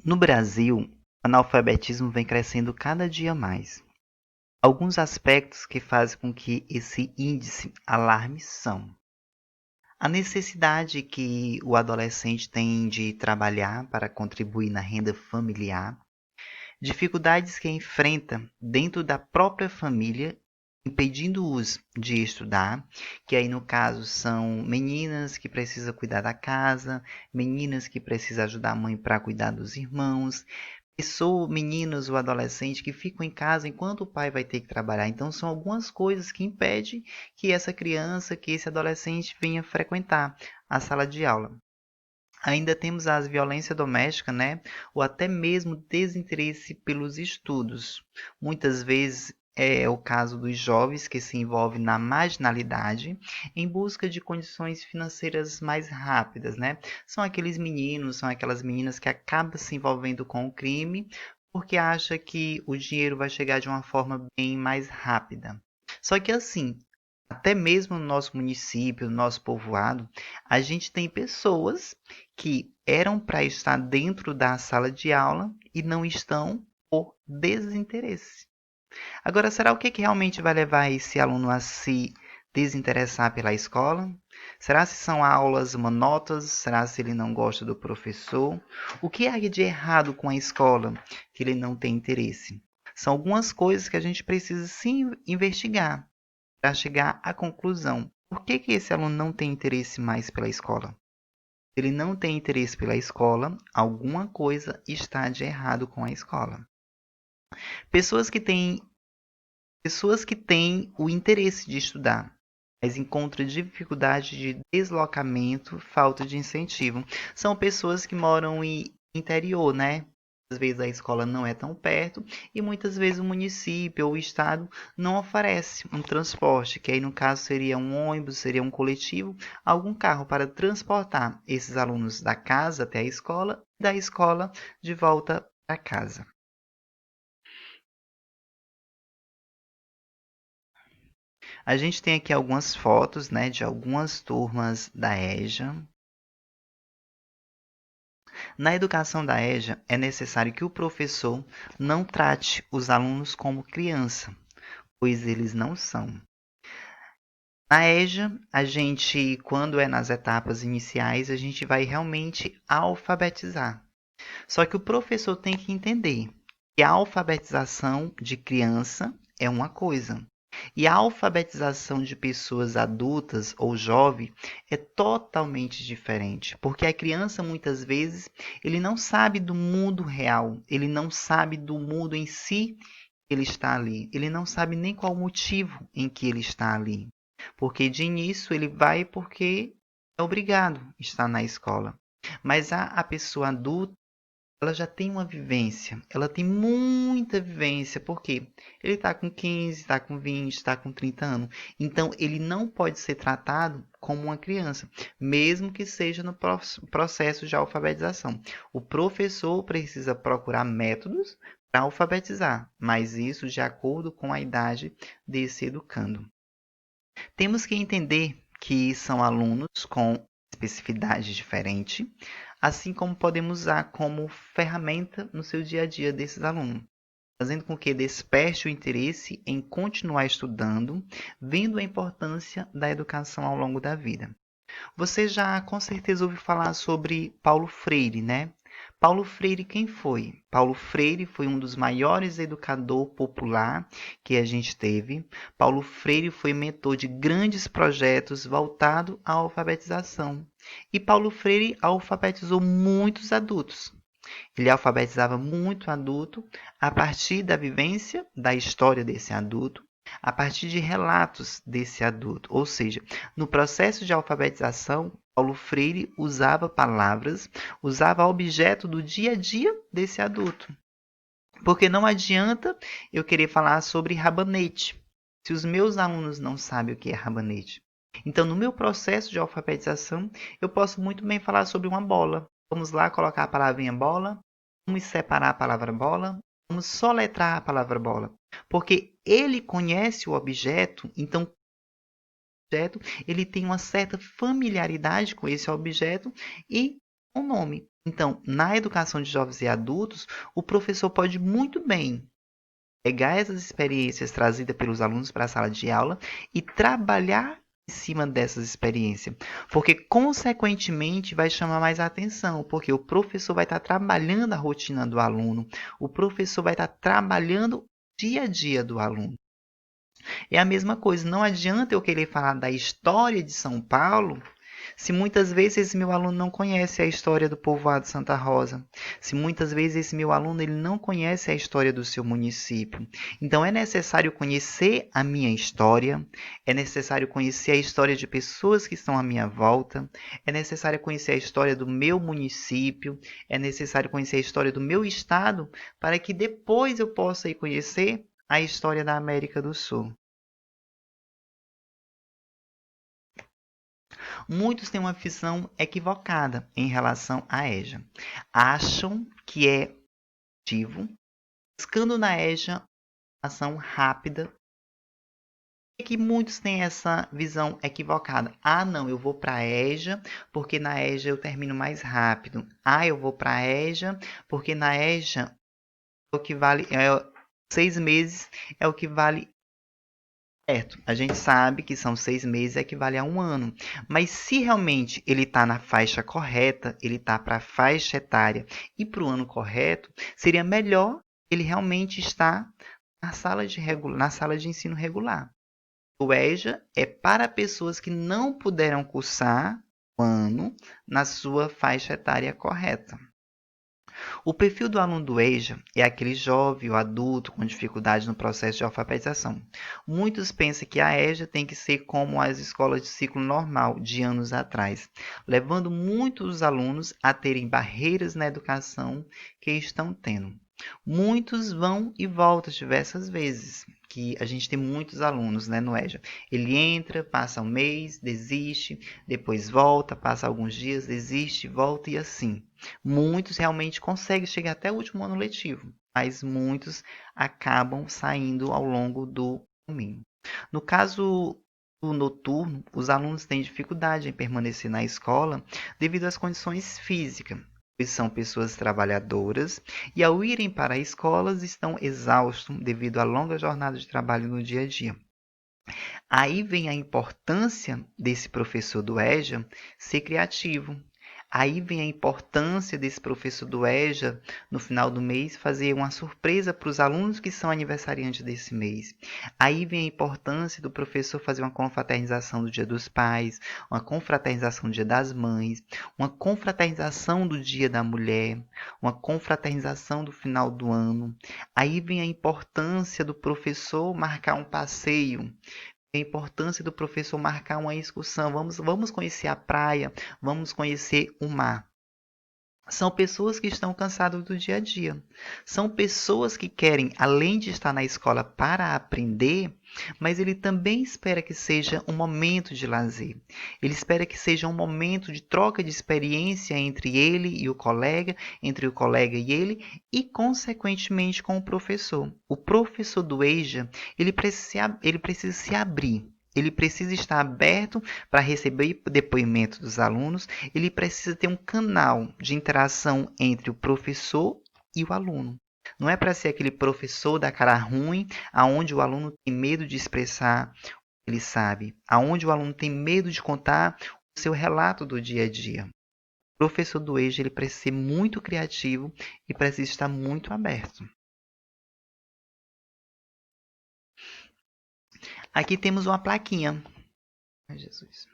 No Brasil, o analfabetismo vem crescendo cada dia mais. Alguns aspectos que fazem com que esse índice alarme são a necessidade que o adolescente tem de trabalhar para contribuir na renda familiar, dificuldades que enfrenta dentro da própria família, impedindo-os de estudar, que aí no caso são meninas que precisam cuidar da casa, meninas que precisam ajudar a mãe para cuidar dos irmãos, meninos ou adolescentes que ficam em casa enquanto o pai vai ter que trabalhar. Então são algumas coisas que impedem que essa criança, que esse adolescente venha frequentar a sala de aula. Ainda temos as violências domésticas, né? Ou até mesmo desinteresse pelos estudos. Muitas vezes é o caso dos jovens que se envolvem na marginalidade em busca de condições financeiras mais rápidas, né? São aqueles meninos, são aquelas meninas que acabam se envolvendo com o crime porque acha que o dinheiro vai chegar de uma forma bem mais rápida. Só que assim, até mesmo no nosso município, no nosso povoado, a gente tem pessoas que eram para estar dentro da sala de aula e não estão por desinteresse. Agora, será o que realmente vai levar esse aluno a se desinteressar pela escola? Será se são aulas monótonas? Será se ele não gosta do professor? O que há de errado com a escola que ele não tem interesse? São algumas coisas que a gente precisa sim investigar para chegar à conclusão. Por que esse aluno não tem interesse mais pela escola? Se ele não tem interesse pela escola, alguma coisa está de errado com a escola. Pessoas que têm, pessoas que têm o interesse de estudar, mas encontram dificuldade de deslocamento, falta de incentivo. São pessoas que moram em interior, né? Às vezes a escola não é tão perto e muitas vezes o município ou o estado não oferece um transporte, que aí no caso seria um ônibus, seria um coletivo, algum carro para transportar esses alunos da casa até a escola e da escola de volta para casa. A gente tem aqui algumas fotos, né, de algumas turmas da EJA. Na educação da EJA, é necessário que o professor não trate os alunos como criança, pois eles não são. Na EJA, a gente, quando é nas etapas iniciais, a gente vai realmente alfabetizar. Só que o professor tem que entender que a alfabetização de criança é uma coisa, e a alfabetização de pessoas adultas ou jovens é totalmente diferente, porque a criança muitas vezes ele não sabe do mundo real, ele não sabe do mundo em si que ele está ali, ele não sabe nem qual o motivo em que ele está ali, porque de início ele vai porque é obrigado a estar na escola. Mas a pessoa adulta ela já tem uma vivência, ela tem muita vivência, porque ele está com 15, está com 20, está com 30 anos. Então, ele não pode ser tratado como uma criança, mesmo que seja no processo de alfabetização. O professor precisa procurar métodos para alfabetizar, mas isso de acordo com a idade desse educando. Temos que entender que são alunos com especificidade diferente, assim como podemos usar como ferramenta no seu dia a dia desses alunos, fazendo com que desperte o interesse em continuar estudando, vendo a importância da educação ao longo da vida. Você já com certeza ouviu falar sobre Paulo Freire, né? Paulo Freire quem foi? Paulo Freire foi um dos maiores educadores popular que a gente teve. Paulo Freire foi mentor de grandes projetos voltados à alfabetização. E Paulo Freire alfabetizou muitos adultos. Ele alfabetizava muito adulto a partir da vivência da história desse adulto, a partir de relatos desse adulto. Ou seja, no processo de alfabetização, Paulo Freire usava palavras, usava objeto do dia a dia desse adulto. Porque não adianta eu querer falar sobre rabanete, se os meus alunos não sabem o que é rabanete. Então, no meu processo de alfabetização, eu posso muito bem falar sobre uma bola. Vamos lá colocar a palavrinha bola, vamos separar a palavra bola, vamos soletrar a palavra bola. Porque ele conhece o objeto, então o objeto ele tem uma certa familiaridade com esse objeto e o nome. Então, na educação de jovens e adultos, o professor pode muito bem pegar essas experiências trazidas pelos alunos para a sala de aula e trabalhar em cima dessas experiências, porque consequentemente vai chamar mais atenção, porque o professor vai estar trabalhando a rotina do aluno, o professor vai estar trabalhando o dia a dia do aluno. É a mesma coisa, não adianta eu querer falar da história de São Paulo se muitas vezes esse meu aluno não conhece a história do povoado Santa Rosa, se muitas vezes esse meu aluno ele não conhece a história do seu município. Então é necessário conhecer a minha história, é necessário conhecer a história de pessoas que estão à minha volta, é necessário conhecer a história do meu município, é necessário conhecer a história do meu estado, para que depois eu possa ir conhecer a história da América do Sul. Muitos têm uma visão equivocada em relação à EJA. Acham que é ativo, buscando na EJA ação rápida. E que muitos têm essa visão equivocada. Ah, não, eu vou para a EJA porque na EJA eu termino mais rápido. Ah, eu vou para a EJA porque na EJA é o que vale 6 meses é o que vale. Certo, a gente sabe que são 6 meses equivale a um ano, mas se realmente ele está na faixa correta, ele está para a faixa etária e para o ano correto, seria melhor ele realmente estar na sala de ensino regular. O EJA é para pessoas que não puderam cursar o ano na sua faixa etária correta. O perfil do aluno do EJA é aquele jovem ou adulto com dificuldade no processo de alfabetização. Muitos pensam que a EJA tem que ser como as escolas de ciclo normal de anos atrás, levando muitos alunos a terem barreiras na educação que estão tendo. Muitos vão e voltam diversas vezes, que a gente tem muitos alunos, né, no EJA. Ele entra, passa um mês, desiste, depois volta, passa alguns dias, desiste, volta e assim. Muitos realmente conseguem chegar até o último ano letivo, mas muitos acabam saindo ao longo do caminho. No caso do noturno, os alunos têm dificuldade em permanecer na escola devido às condições físicas, pois são pessoas trabalhadoras e ao irem para a escola estão exaustos devido à longa jornada de trabalho no dia a dia. Aí vem a importância desse professor do EJA ser criativo. Aí vem a importância desse professor do EJA, no final do mês, fazer uma surpresa para os alunos que são aniversariantes desse mês. Aí vem a importância do professor fazer uma confraternização do Dia dos Pais, uma confraternização do Dia das Mães, uma confraternização do Dia da Mulher, uma confraternização do final do ano. Aí vem a importância do professor marcar um passeio, a importância do professor marcar uma excursão. Vamos conhecer a praia, vamos conhecer o mar. São pessoas que estão cansadas do dia a dia. São pessoas que querem, além de estar na escola para aprender, mas ele também espera que seja um momento de lazer. Ele espera que seja um momento de troca de experiência entre ele e o colega, entre o colega e ele, e consequentemente com o professor. O professor do EJA, ele precisa se abrir. Ele precisa estar aberto para receber depoimento dos alunos, ele precisa ter um canal de interação entre o professor e o aluno. Não é para ser aquele professor da cara ruim, aonde o aluno tem medo de expressar o que ele sabe, aonde o aluno tem medo de contar o seu relato do dia a dia. O professor do EJA ele precisa ser muito criativo e precisa estar muito aberto. Aqui temos uma plaquinha. Ai, Jesus.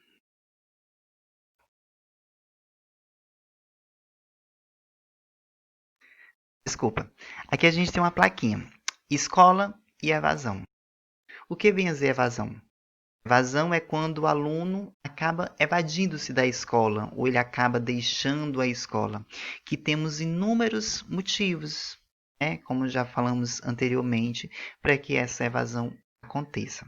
Desculpa. Aqui a gente tem uma plaquinha. Escola e evasão. O que vem a dizer evasão? Evasão é quando o aluno acaba evadindo-se da escola ou ele acaba deixando a escola, que temos inúmeros motivos, né, como já falamos anteriormente, para que essa evasão aconteça.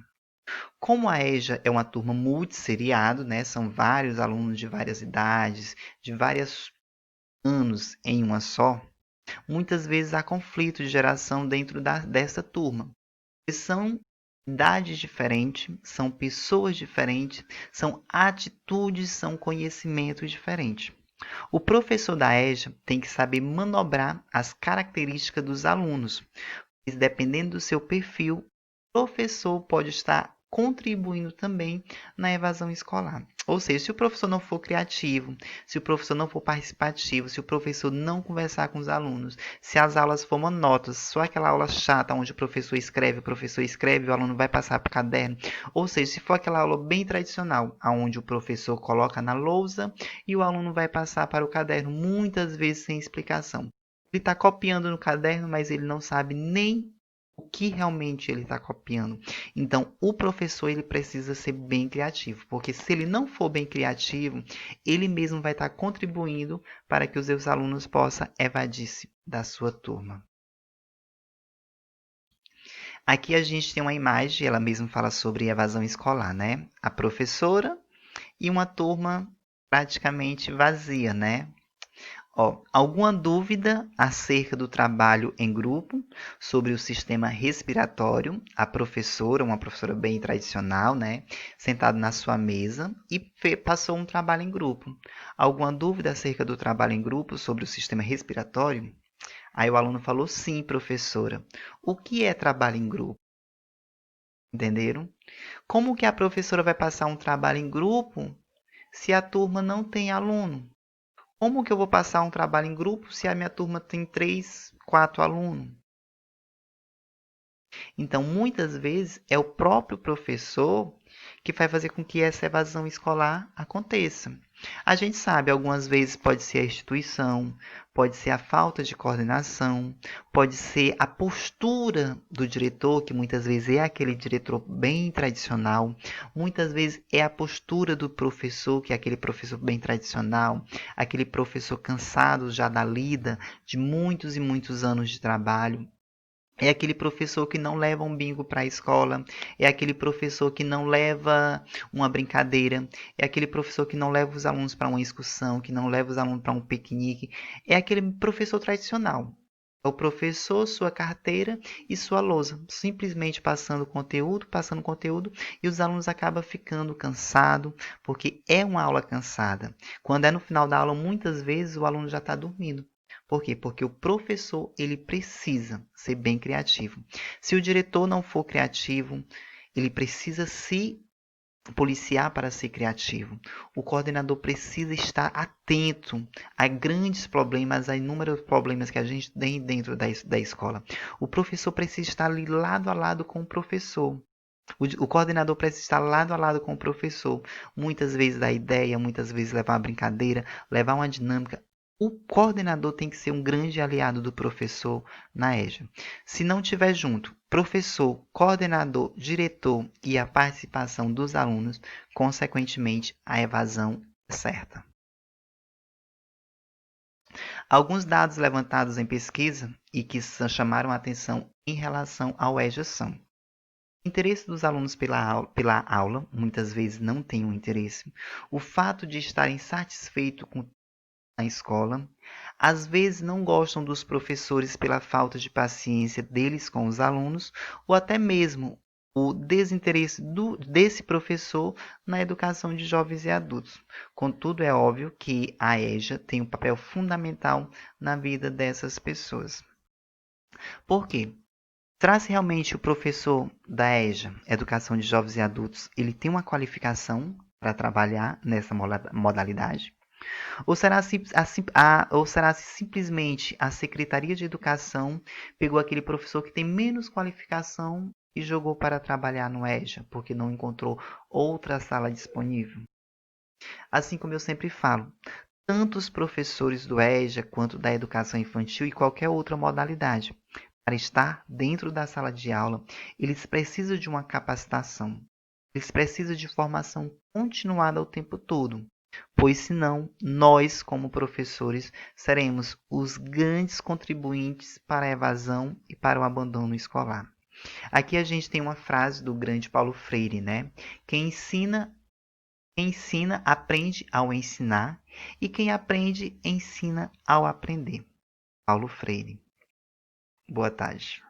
Como a EJA é uma turma multisseriado, né, são vários alunos de várias idades, de vários anos em uma só, muitas vezes há conflito de geração dentro dessa turma. São idades diferentes, são pessoas diferentes, são atitudes, são conhecimentos diferentes. O professor da EJA tem que saber manobrar as características dos alunos, pois dependendo do seu perfil, o professor pode estar contribuindo também na evasão escolar. Ou seja, se o professor não for criativo, se o professor não for participativo, se o professor não conversar com os alunos, se as aulas for monótonas, só aquela aula chata onde o professor escreve, o aluno vai passar para o caderno, ou seja, se for aquela aula bem tradicional, onde o professor coloca na lousa e o aluno vai passar para o caderno, muitas vezes sem explicação. Ele está copiando no caderno, mas ele não sabe nem o que realmente ele está copiando. Então, o professor ele precisa ser bem criativo, porque se ele não for bem criativo, ele mesmo vai estar contribuindo para que os seus alunos possam evadir-se da sua turma. Aqui a gente tem uma imagem, ela mesma fala sobre evasão escolar, né? A professora e uma turma praticamente vazia, né? Ó, alguma dúvida acerca do trabalho em grupo, sobre o sistema respiratório? A professora, uma professora bem tradicional, né, sentada na sua mesa e passou um trabalho em grupo. Alguma dúvida acerca do trabalho em grupo sobre o sistema respiratório? Aí o aluno falou: sim, professora. O que é trabalho em grupo? Entenderam? Como que a professora vai passar um trabalho em grupo se a turma não tem aluno? Como que eu vou passar um trabalho em grupo se a minha turma tem 3, 4 alunos? Então, muitas vezes, é o próprio professor que vai fazer com que essa evasão escolar aconteça. A gente sabe, algumas vezes pode ser a instituição, pode ser a falta de coordenação, pode ser a postura do diretor, que muitas vezes é aquele diretor bem tradicional, muitas vezes é a postura do professor, que é aquele professor bem tradicional, aquele professor cansado já da lida de muitos e muitos anos de trabalho. É aquele professor que não leva um bingo para a escola, é aquele professor que não leva uma brincadeira, é aquele professor que não leva os alunos para uma excursão, que não leva os alunos para um piquenique, é aquele professor tradicional. É o professor, sua carteira e sua lousa, simplesmente passando conteúdo, e os alunos acabam ficando cansados, porque é uma aula cansada. Quando é no final da aula, muitas vezes o aluno já está dormindo. Por quê? Porque o professor ele precisa ser bem criativo. Se o diretor não for criativo, ele precisa se policiar para ser criativo. O coordenador precisa estar atento a grandes problemas, a inúmeros problemas que a gente tem dentro da escola. O professor precisa estar ali lado a lado com o professor. O coordenador precisa estar lado a lado com o professor. Muitas vezes dar ideia, muitas vezes levar uma brincadeira, levar uma dinâmica. O coordenador tem que ser um grande aliado do professor na EJA. Se não tiver junto professor, coordenador, diretor e a participação dos alunos, consequentemente, a evasão é certa. Alguns dados levantados em pesquisa e que chamaram a atenção em relação ao EJA são: o interesse dos alunos pela aula, muitas vezes não tem um interesse. O fato de estarem satisfeitos com a escola. Às vezes não gostam dos professores pela falta de paciência deles com os alunos, ou até mesmo o desinteresse desse professor na educação de jovens e adultos. Contudo, é óbvio que a EJA tem um papel fundamental na vida dessas pessoas. Por quê? Será se realmente o professor da EJA, Educação de Jovens e Adultos, ele tem uma qualificação para trabalhar nessa modalidade? Ou será se simplesmente a Secretaria de Educação pegou aquele professor que tem menos qualificação e jogou para trabalhar no EJA, porque não encontrou outra sala disponível? Assim como eu sempre falo, tanto os professores do EJA quanto da educação infantil e qualquer outra modalidade, para estar dentro da sala de aula, eles precisam de uma capacitação. Eles precisam de formação continuada o tempo todo, pois senão nós, como professores, seremos os grandes contribuintes para a evasão e para o abandono escolar. Aqui a gente tem uma frase do grande Paulo Freire, né? Quem ensina aprende ao ensinar, e quem aprende ensina ao aprender. Paulo Freire. Boa tarde.